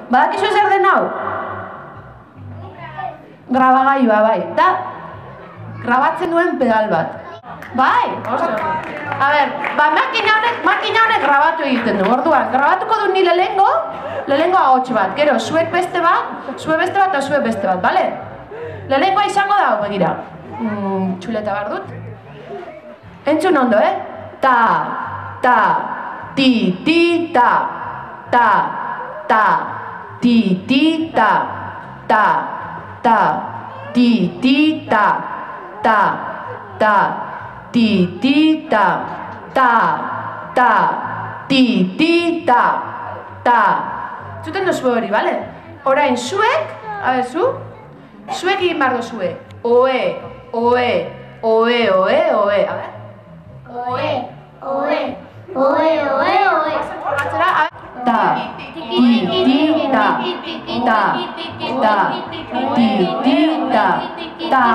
Badakizu zer den hau? Grabagailua, bai. Da, grabatzen duen pedal bat. Bai, oso. A ber, makina honek grabatu egiten du. Orduan, grabatuko du ni lehengo ahots bat. Gero, zuek beste bat, eta zuek beste bat, bale? Lehengoa izango da, begira. Txuleta behar dut. Entzun ondo, Ta, ta, ti, ti, ta. Ta, ta, ti, ti, ta. Ta, ta, ti, ti, ta. Ta, ta, ti, ti, ta. Ta, ta, ti, ti, ta. Ta. Zuten duzu hori, bale? Orain, zuek, a ber, zuek egin behar duzue. Oe, oe, oe, oe, oe. A ber? Oe, oe, oe, oe, oe. Atzera, a ber? Ta, ti, ti, ta. Ta, ta, ti, ti, ta. Ta,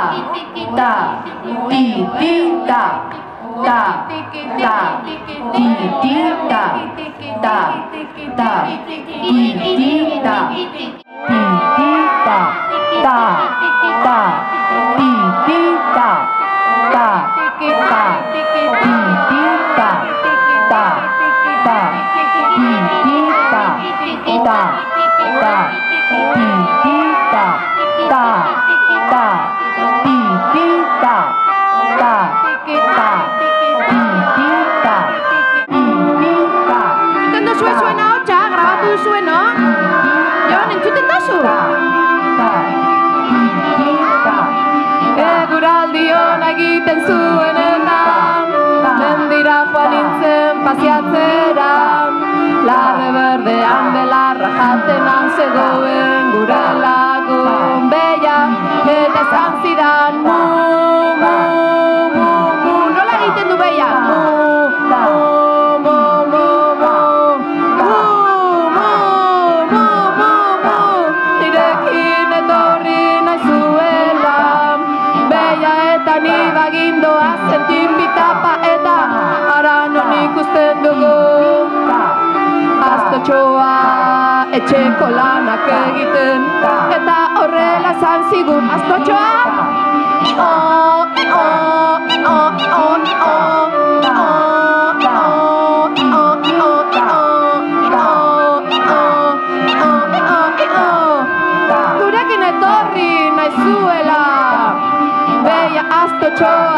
ta, ti, ti, ta. Ta, ta, ti, ti, ta. Ta, ta, ti, ti, ta. Ti, ti, ta. Ta, ta, ti, ti, ta. Ta, ta, ti, ti, ta. Ta, ta, ti, ti, ta. Ta, ta, ti, ti, ta. Ta, ta, ti, ti, ta. Ta, ta, ti, ti, ta. Entzuten duzue zuen ahotsa, grabatu duzuen, no? Jon, entzuten duzu? Eguraldi hona egiten zuenetan, mendira joan nintzen pasiatzera. Larre berdean belarra jatenan zegoen gure lagun beia, eta esan zidan mu, mu, mu, mu. Nola egiten du beia? Mu, mu, mu, mu, mu. Mu, mu, mu, mu, mu. Nirekin etorri nahi zuela, beia eta ni bagindoa zentin bitapa eta ara non ikusten dugu. Astotxoa etxeko lanak egiten, eta horrela esan zigun Astotxoa. I-o, i-o, i-o, i-o, i-o. Gurekin etorri nahi zuela, beia Astotxoa.